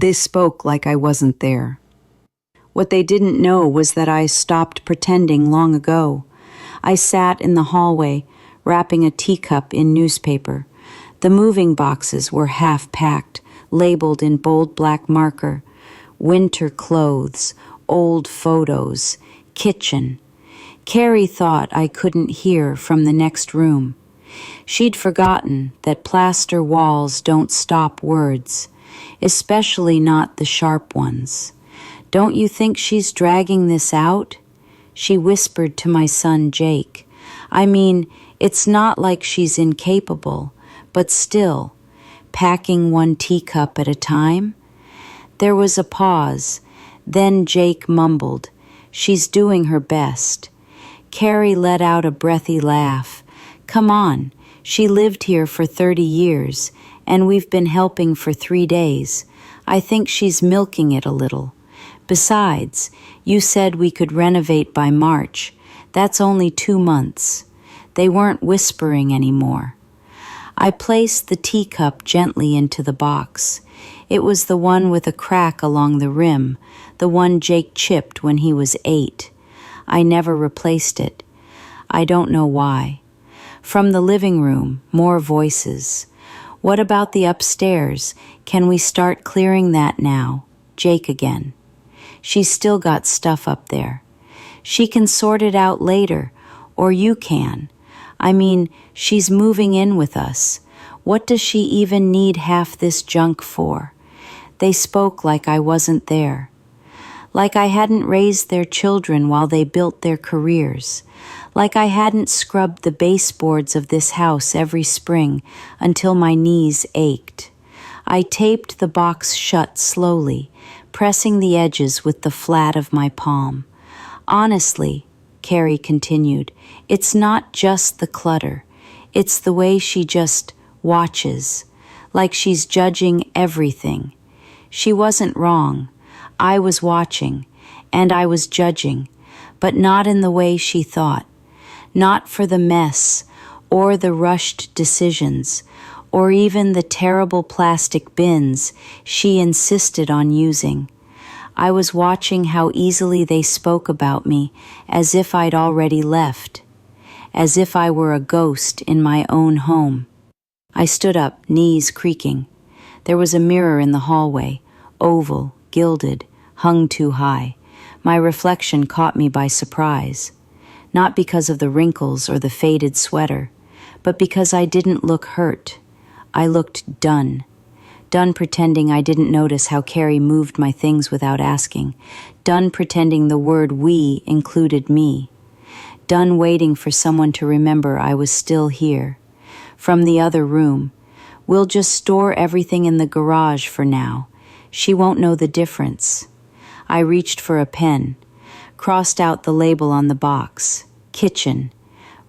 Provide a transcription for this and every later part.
They spoke like I wasn't there. What they didn't know was that I stopped pretending long ago. I sat in the hallway, wrapping a teacup in newspaper. The moving boxes were half packed, labeled in bold black marker. Winter clothes, old photos, kitchen. Carrie thought I couldn't hear from the next room. She'd forgotten that plaster walls don't stop words, especially not the sharp ones. "Don't you think she's dragging this out?" she whispered to my son Jake. "I mean, it's not like she's incapable, but still, packing one teacup at a time?" There was a pause. Then Jake mumbled, "She's doing her best." Carrie let out a breathy laugh. "Come on, she lived here for 30 years, and we've been helping for 3 days. I think she's milking it a little. Besides, you said we could renovate by March. That's only 2 months." They weren't whispering anymore. I placed the teacup gently into the box. It was the one with a crack along the rim, the one Jake chipped when he was 8. I never replaced it. I don't know why. From the living room, more voices. "What about the upstairs? Can we start clearing that now?" Jake again. "She's still got stuff up there. She can sort it out later, or you can. I mean, she's moving in with us. What does she even need half this junk for?" They spoke like I wasn't there. Like I hadn't raised their children while they built their careers. Like I hadn't scrubbed the baseboards of this house every spring until my knees ached. I taped the box shut slowly, pressing the edges with the flat of my palm. "Honestly," Carrie continued, "it's not just the clutter. It's the way she just watches, like she's judging everything. She wasn't wrong. I was watching, and I was judging, but not in the way she thought. Not for the mess, or the rushed decisions, or even the terrible plastic bins she insisted on using. I was watching how easily they spoke about me, as if I'd already left, as if I were a ghost in my own home. I stood up, knees creaking. There was a mirror in the hallway, oval, gilded, hung too high. My reflection caught me by surprise, not because of the wrinkles or the faded sweater, but because I didn't look hurt. I looked done. Done pretending I didn't notice how Carrie moved my things without asking. Done pretending the word "we" included me. Done waiting for someone to remember I was still here. From the other room, "We'll just store everything in the garage for now. She won't know the difference." I reached for a pen, crossed out the label on the box, kitchen,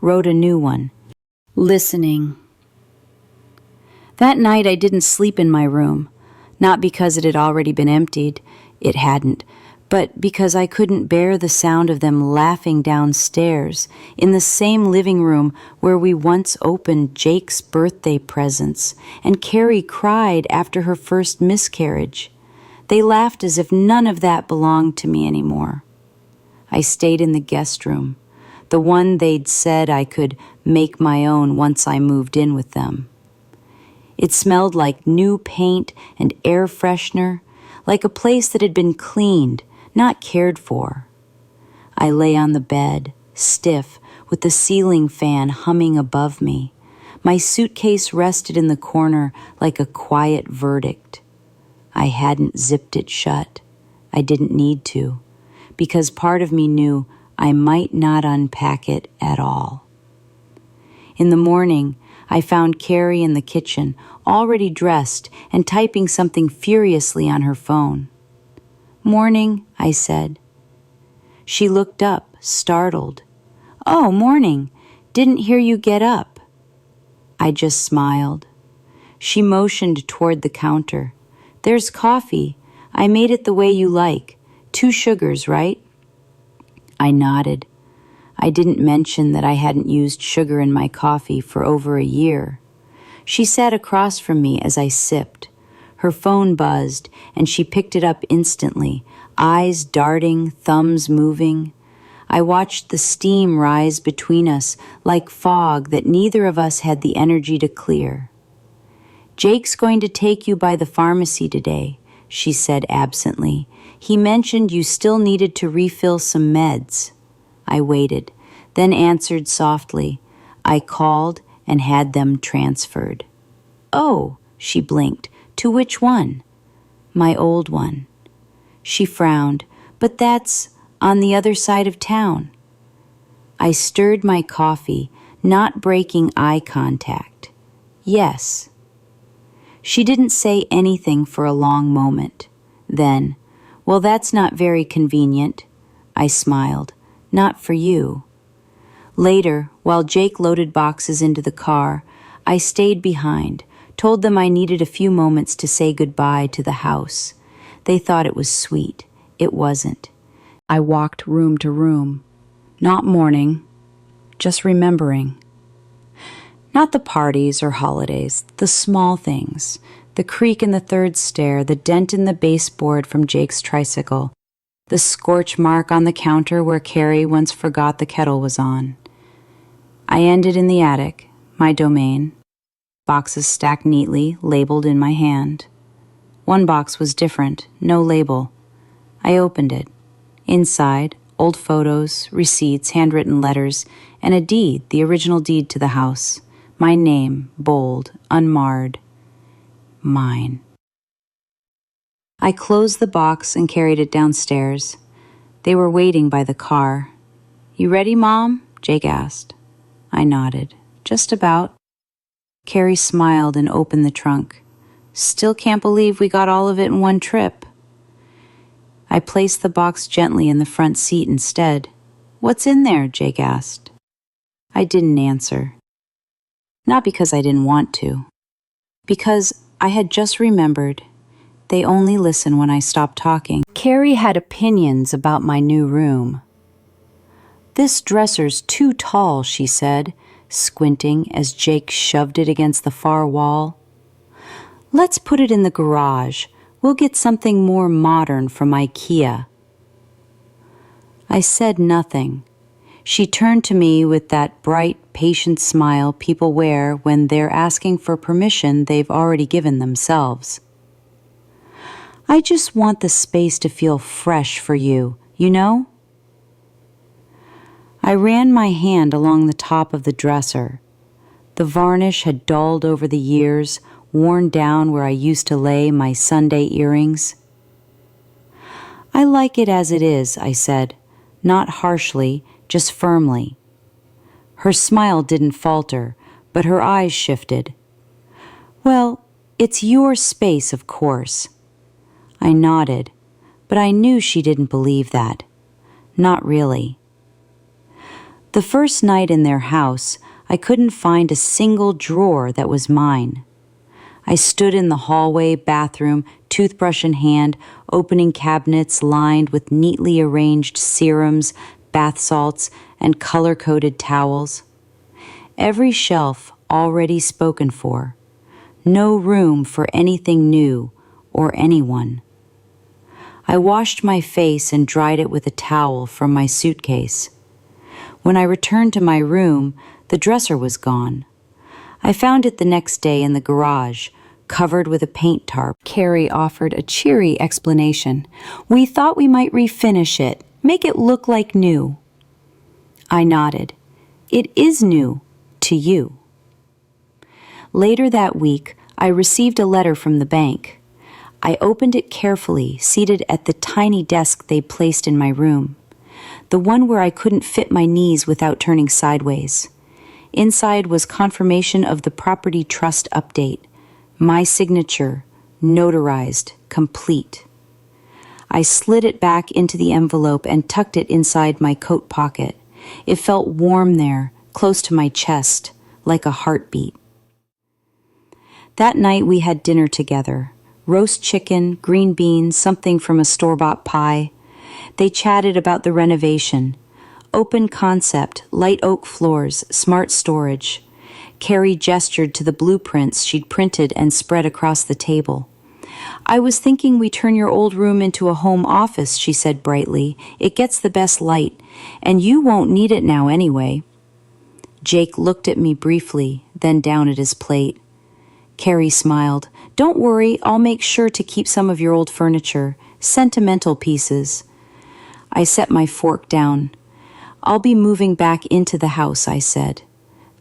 wrote a new one, listening. That night I didn't sleep in my room, not because it had already been emptied, it hadn't, but because I couldn't bear the sound of them laughing downstairs in the same living room where we once opened Jake's birthday presents and Carrie cried after her first miscarriage. They laughed as if none of that belonged to me anymore. I stayed in the guest room, the one they'd said I could make my own once I moved in with them. It smelled like new paint and air freshener, like a place that had been cleaned, not cared for. I lay on the bed, stiff, with the ceiling fan humming above me. My suitcase rested in the corner like a quiet verdict. I hadn't zipped it shut. I didn't need to, because part of me knew I might not unpack it at all. In the morning, I found Carrie in the kitchen, already dressed and typing something furiously on her phone. "Morning," I said. She looked up, startled. "Oh, morning. Didn't hear you get up." I just smiled. She motioned toward the counter. "There's coffee. I made it the way you like. 2 sugars, right?" I nodded. I didn't mention that I hadn't used sugar in my coffee for over a year. She sat across from me as I sipped. Her phone buzzed, and she picked it up instantly, eyes darting, thumbs moving. I watched the steam rise between us like fog that neither of us had the energy to clear. "Jake's going to take you by the pharmacy today," she said absently. "He mentioned you still needed to refill some meds." I waited, then answered softly. "I called and had them transferred." "Oh," she blinked. "To which one?" "My old one." She frowned. "But that's on the other side of town." I stirred my coffee, not breaking eye contact. "Yes." She didn't say anything for a long moment. Then, "Well, that's not very convenient." I smiled. "Not for you." Later, while Jake loaded boxes into the car, I stayed behind, told them I needed a few moments to say goodbye to the house. They thought it was sweet. It wasn't. I walked room to room, not mourning, just remembering. Not the parties or holidays, the small things, the creak in the third stair, the dent in the baseboard from Jake's tricycle, the scorch mark on the counter where Carrie once forgot the kettle was on. I ended in the attic, my domain, boxes stacked neatly, labeled in my hand. One box was different, no label. I opened it. Inside, old photos, receipts, handwritten letters, and a deed, the original deed to the house. My name, bold, unmarred. Mine. I closed the box and carried it downstairs. They were waiting by the car. "You ready, Mom?" Jake asked. I nodded. "Just about." Carrie smiled and opened the trunk. "Still can't believe we got all of it in one trip." I placed the box gently in the front seat instead. "What's in there?" Jake asked. I didn't answer. Not because I didn't want to. Because I had just remembered they only listen when I stop talking. Carrie had opinions about my new room. "This dresser's too tall," she said, squinting as Jake shoved it against the far wall. "Let's put it in the garage. We'll get something more modern from IKEA." I said nothing. She turned to me with that bright, patient smile people wear when they're asking for permission they've already given themselves. "I just want the space to feel fresh for you, you know?" I ran my hand along the top of the dresser. The varnish had dulled over the years, worn down where I used to lay my Sunday earrings. "I like it as it is," I said, not harshly, just firmly. Her smile didn't falter, but her eyes shifted. "Well, it's your space, of course." I nodded, but I knew she didn't believe that. Not really. The first night in their house, I couldn't find a single drawer that was mine. I stood in the hallway, bathroom, toothbrush in hand, opening cabinets lined with neatly arranged serums, bath salts, and color-coded towels. Every shelf already spoken for. No room for anything new or anyone. I washed my face and dried it with a towel from my suitcase. When I returned to my room, the dresser was gone. I found it the next day in the garage, covered with a paint tarp. Carrie offered a cheery explanation. "We thought we might refinish it, make it look like new." I nodded. "It is new to you." Later that week, I received a letter from the bank. I opened it carefully, seated at the tiny desk they placed in my room, the one where I couldn't fit my knees without turning sideways. Inside was confirmation of the property trust update, my signature, notarized, complete. I slid it back into the envelope and tucked it inside my coat pocket. It felt warm there, close to my chest, like a heartbeat. That night we had dinner together. Roast chicken, green beans, something from a store-bought pie. They chatted about the renovation. Open concept, light oak floors, smart storage. Carrie gestured to the blueprints she'd printed and spread across the table. I was thinking we turn your old room into a home office, she said brightly. It gets the best light, and you won't need it now anyway. Jake looked at me briefly, then down at his plate. Carrie smiled. Don't worry, I'll make sure to keep some of your old furniture, sentimental pieces. I set my fork down. I'll be moving back into the house, I said.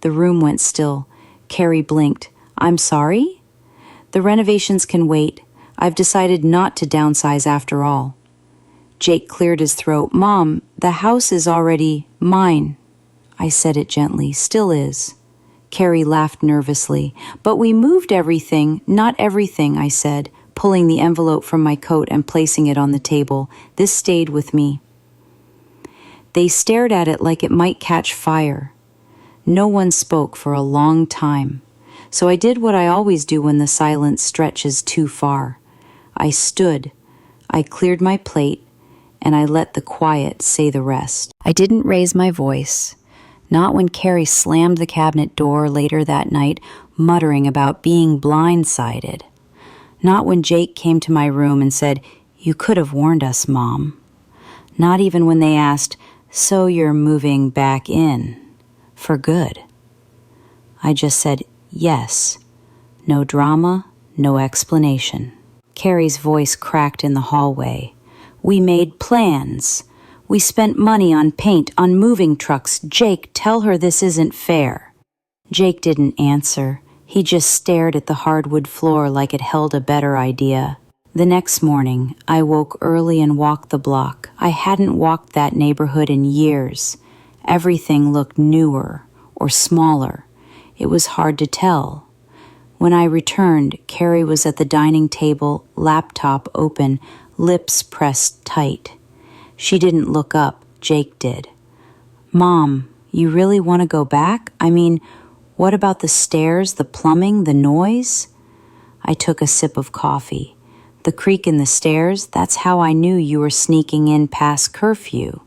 The room went still. Carrie blinked. I'm sorry? The renovations can wait. I've decided not to downsize after all. Jake cleared his throat. Mom, the house is already mine. I said it gently. Still is. Carrie laughed nervously. But we moved everything. Not everything, I said, pulling the envelope from my coat and placing it on the table. This stayed with me. They stared at it like it might catch fire. No one spoke for a long time. So I did what I always do when the silence stretches too far. I stood. I cleared my plate, and I let the quiet say the rest. I didn't raise my voice. Not when Carrie slammed the cabinet door later that night, muttering about being blindsided. Not when Jake came to my room and said, You could have warned us, Mom. Not even when they asked, So you're moving back in, for good. I just said, Yes. No drama, no explanation. Carrie's voice cracked in the hallway. We made plans. We spent money on paint, on moving trucks. Jake, tell her this isn't fair. Jake didn't answer. He just stared at the hardwood floor like it held a better idea. The next morning, I woke early and walked the block. I hadn't walked that neighborhood in years. Everything looked newer or smaller. It was hard to tell. When I returned, Carrie was at the dining table, laptop open, lips pressed tight. She didn't look up. Jake did. Mom, you really want to go back? I mean, what about the stairs, the plumbing, the noise? I took a sip of coffee. The creak in the stairs, that's how I knew you were sneaking in past curfew.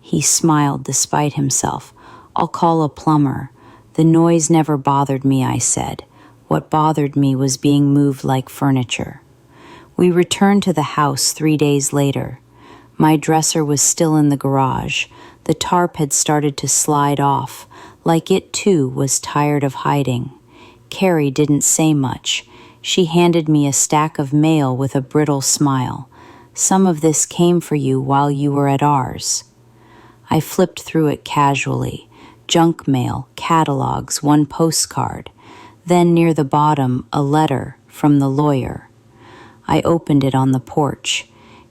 He smiled despite himself. I'll call a plumber. The noise never bothered me, I said. What bothered me was being moved like furniture. We returned to the house 3 days later. My dresser was still in the garage. The tarp had started to slide off, like it too was tired of hiding. Carrie didn't say much. She handed me a stack of mail with a brittle smile. Some of this came for you while you were at ours. I flipped through it casually. Junk mail, catalogs, one postcard. Then near the bottom, a letter from the lawyer. I opened it on the porch.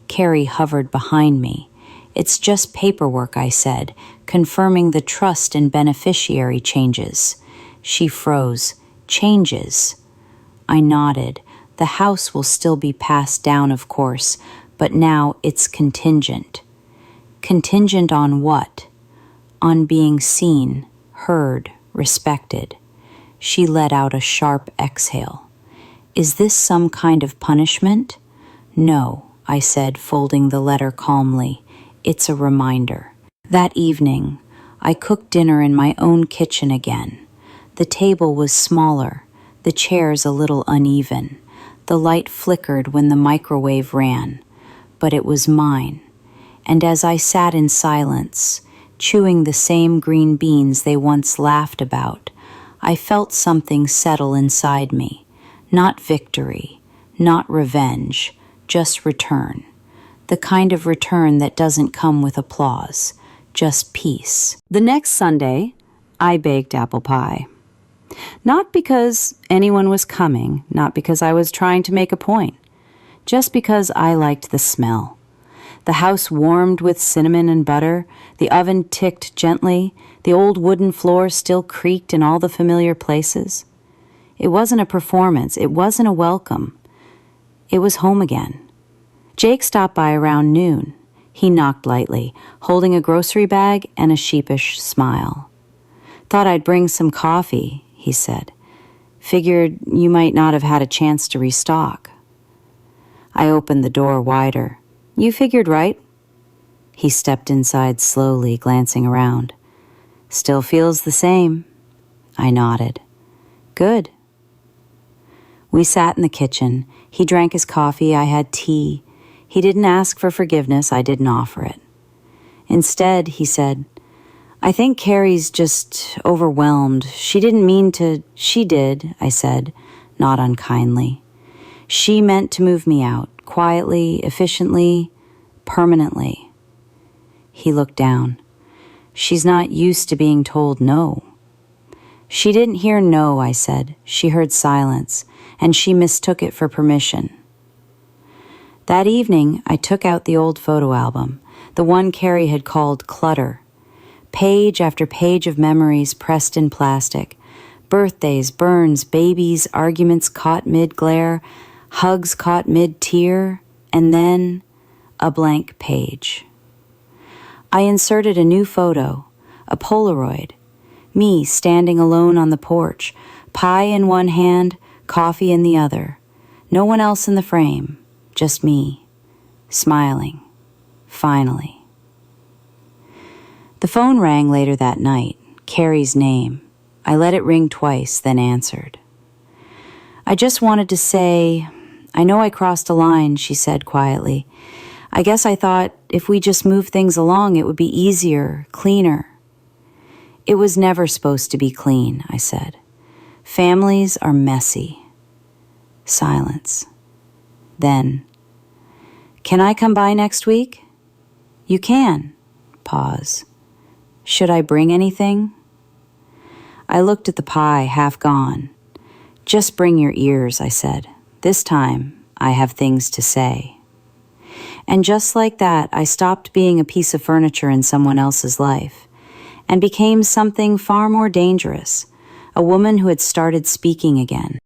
Carrie hovered behind me. It's just paperwork, I said, confirming the trust and beneficiary changes. She froze. Changes? I nodded. The house will still be passed down, of course, but now it's contingent. Contingent on what? On being seen, heard, respected. She let out a sharp exhale. Is this some kind of punishment? No, I said, folding the letter calmly. It's a reminder. That evening, I cooked dinner in my own kitchen again. The table was smaller, the chairs a little uneven. The light flickered when the microwave ran, but it was mine. And as I sat in silence, chewing the same green beans they once laughed about, I felt something settle inside me. Not victory, not revenge, just return. The kind of return that doesn't come with applause, just peace. The next Sunday, I baked apple pie. Not because anyone was coming, not because I was trying to make a point, just because I liked the smell. The house warmed with cinnamon and butter, the oven ticked gently, the old wooden floor still creaked in all the familiar places. It wasn't a performance, it wasn't a welcome. It was home again. Jake stopped by around noon. He knocked lightly, holding a grocery bag and a sheepish smile. Thought I'd bring some coffee, he said. Figured you might not have had a chance to restock. I opened the door wider. You figured right. He stepped inside slowly, glancing around. Still feels the same. I nodded. Good. We sat in the kitchen. He drank his coffee, I had tea. He didn't ask for forgiveness, I didn't offer it. Instead, he said, I think Carrie's just overwhelmed. She didn't mean to. She did, I said, not unkindly. She meant to move me out, quietly, efficiently, permanently. He looked down. She's not used to being told no. She didn't hear no, I said. She heard silence, and she mistook it for permission. That evening, I took out the old photo album, the one Carrie had called Clutter. Page after page of memories pressed in plastic. Birthdays, burns, babies, arguments caught mid-glare, hugs caught mid-tear, and then a blank page. I inserted a new photo, a Polaroid. Me standing alone on the porch, pie in one hand, coffee in the other. No one else in the frame, just me, smiling, finally. The phone rang later that night, Carrie's name. I let it ring twice, then answered. I just wanted to say, I know I crossed a line, she said quietly. I guess I thought if we just moved things along, it would be easier, cleaner. It was never supposed to be clean, I said. Families are messy. Silence. Then, can I come by next week? You can. Pause. Should I bring anything? I looked at the pie, half gone. Just bring your ears, I said. This time, I have things to say. And just like that, I stopped being a piece of furniture in someone else's life and became something far more dangerous, a woman who had started speaking again.